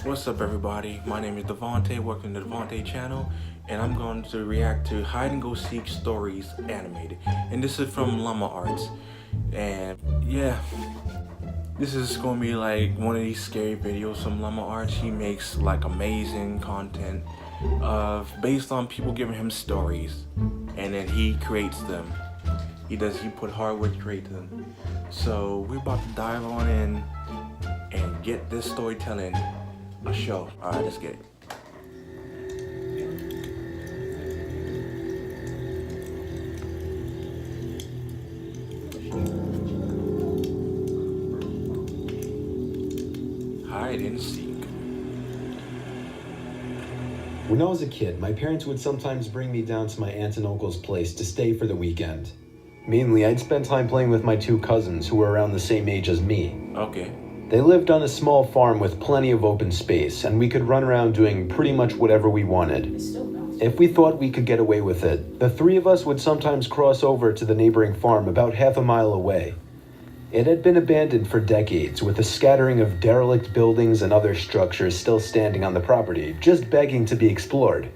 What's up, everybody? My name is Devonte. Welcome to the Devonte channel, and I'm going to react to Hide and Go Seek Stories animated. And this is from Llama Arts. And yeah, this is going to be like one of these scary videos from Llama Arts. He makes like amazing content based on people giving him stories, and then he creates them. He put hard work to create them. So we're about to dive on in and get this storytelling a show. Alright, let's get it. Hide and seek. When I was a kid, my parents would sometimes bring me down to my aunt and uncle's place to stay for the weekend. Mainly, I'd spend time playing with my two cousins who were around the same age as me. Okay. They lived on a small farm with plenty of open space, and we could run around doing pretty much whatever we wanted. If we thought we could get away with it, the three of us would sometimes cross over to the neighboring farm about half a mile away. It had been abandoned for decades, with a scattering of derelict buildings and other structures still standing on the property, just begging to be explored.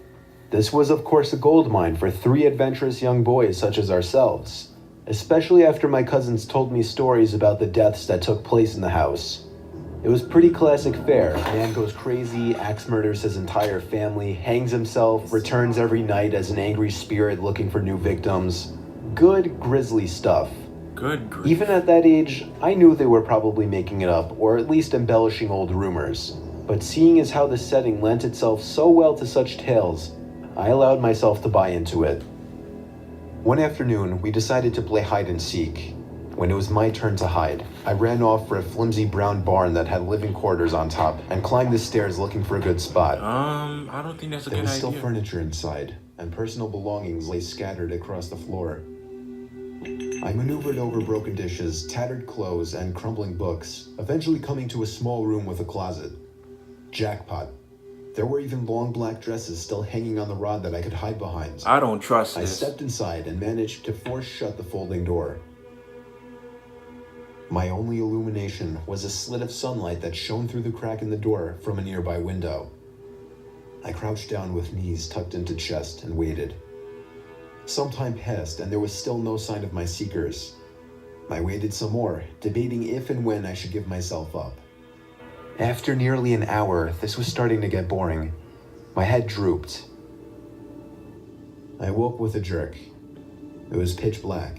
This was, of course, a gold mine for three adventurous young boys such as ourselves, especially after my cousins told me stories about the deaths that took place in the house. It was pretty classic fare. Man goes crazy, axe murders his entire family, hangs himself, returns every night as an angry spirit looking for new victims. Good, grisly stuff. Good grief. Even at that age, I knew they were probably making it up, or at least embellishing old rumors. But seeing as how the setting lent itself so well to such tales, I allowed myself to buy into it. One afternoon, we decided to play hide and seek. When it was my turn to hide, I ran off for a flimsy brown barn that had living quarters on top and climbed the stairs looking for a good spot. I don't think that's a good idea. There was still furniture inside, and personal belongings lay scattered across the floor. I maneuvered over broken dishes, tattered clothes, and crumbling books, eventually coming to a small room with a closet. Jackpot. There were even long black dresses still hanging on the rod that I could hide behind. I don't trust I this. stepped inside and managed to force shut the folding door. My only illumination was a slit of sunlight that shone through the crack in the door from a nearby window. I crouched down with knees tucked into chest and waited. Some time passed and there was still no sign of my seekers. I waited some more, debating if and when I should give myself up. After nearly an hour, this was starting to get boring. My head drooped. I woke with a jerk. It was pitch black.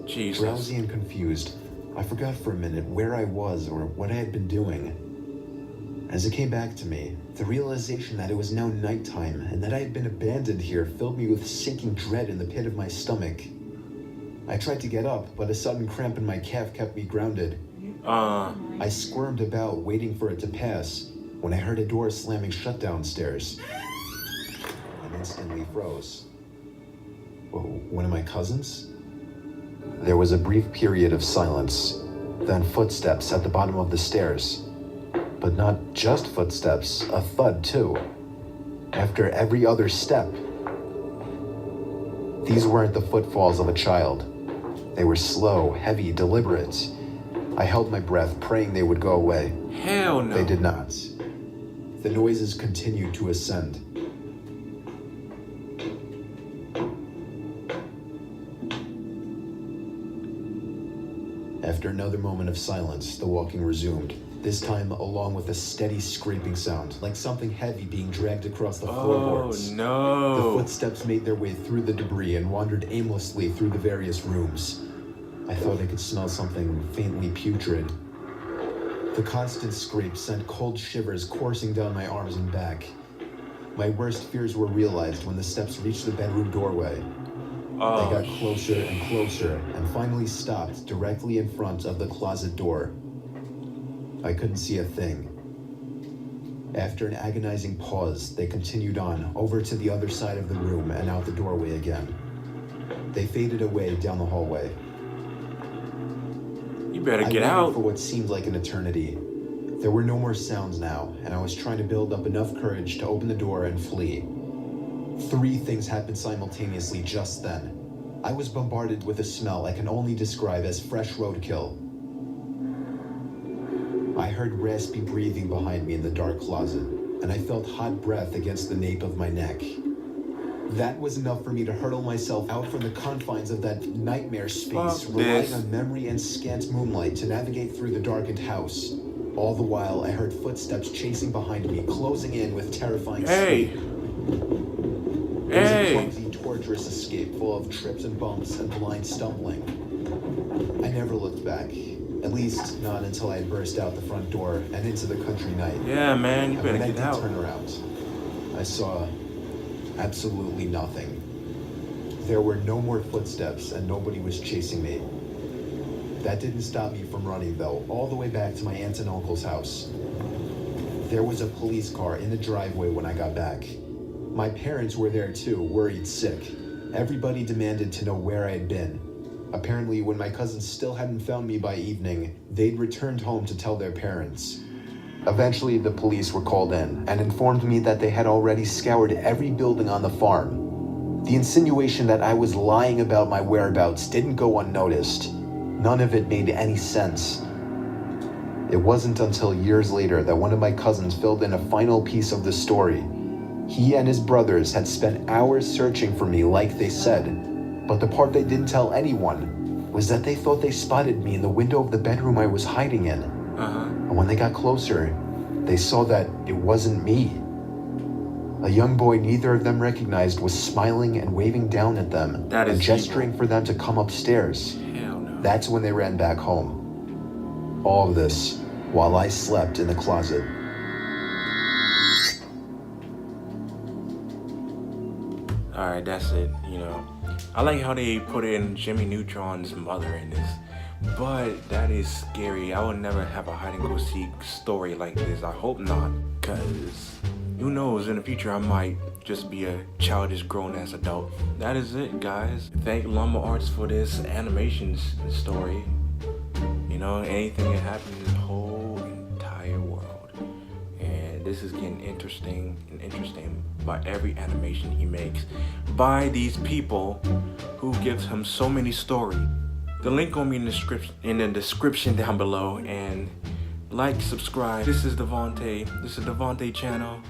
Jesus. Drowsy and confused, I forgot for a minute where I was or what I had been doing. As it came back to me, the realization that it was now nighttime and that I had been abandoned here filled me with sinking dread in the pit of my stomach. I tried to get up, but a sudden cramp in my calf kept me grounded. I squirmed about, waiting for it to pass, when I heard a door slamming shut downstairs. I instantly froze. One of my cousins? There was a brief period of silence, then footsteps at the bottom of the stairs. But not just footsteps, a thud too. After every other step. These weren't the footfalls of a child. They were slow, heavy, deliberate. I held my breath, praying they would go away. Hell no. They did not. The noises continued to ascend. After another moment of silence, the walking resumed, this time along with a steady scraping sound, like something heavy being dragged across the floorboards. Oh no. The footsteps made their way through the debris and wandered aimlessly through the various rooms. I thought I could smell something faintly putrid. The constant scrape sent cold shivers coursing down my arms and back. My worst fears were realized when the steps reached the bedroom doorway. They got closer and closer, and finally stopped directly in front of the closet door. I couldn't see a thing. After an agonizing pause, they continued on, over to the other side of the room and out the doorway again. They faded away down the hallway. You better get I out. waited for what seemed like an eternity. There were no more sounds now, and I was trying to build up enough courage to open the door and flee. Three things happened simultaneously just then. I was bombarded with a smell I can only describe as fresh roadkill. I heard raspy breathing behind me in the dark closet, and I felt hot breath against the nape of my neck. That was enough for me to hurtle myself out from the confines of that nightmare space, relying on memory and scant moonlight to navigate through the darkened house. All the while, I heard footsteps chasing behind me, closing in with terrifying speed. It was a clumsy, torturous escape full of trips and bumps and blind stumbling. I never looked back. At least, not until I had burst out the front door and into the country night. Yeah, man, you better get out. When I did turn around, I saw absolutely nothing. There were no more footsteps and nobody was chasing me. That didn't stop me from running, though, all the way back to my aunt and uncle's house. There was a police car in the driveway when I got back. My parents were there too, worried sick. Everybody demanded to know where I had been. Apparently, when my cousins still hadn't found me by evening, they'd returned home to tell their parents. Eventually, the police were called in and informed me that they had already scoured every building on the farm. The insinuation that I was lying about my whereabouts didn't go unnoticed. None of it made any sense. It wasn't until years later that one of my cousins filled in a final piece of the story. He and his brothers had spent hours searching for me like they said, but the part they didn't tell anyone was that they thought they spotted me in the window of the bedroom I was hiding in. And when they got closer, they saw that it wasn't me. A young boy neither of them recognized was smiling and waving down at them and gesturing for them to come upstairs. Hell no. That's when they ran back home. All of this while I slept in the closet. Alright, that's it, you know. I like how they put in Jimmy Neutron's mother in this, but that is scary. I would never have a hide and go seek story like this. I hope not, because who knows, in the future I might just be a childish grown-ass adult. That is it, guys. Thank Llama Arts for this animation story. You know, anything can happen in the whole entire world. And this is getting interesting by every animation he makes by these people who gives him so many stories. The link will be in the description down below, and like, subscribe. This is Devonte. This is Devonte channel.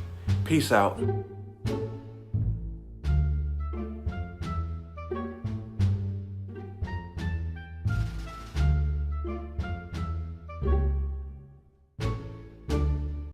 Peace out.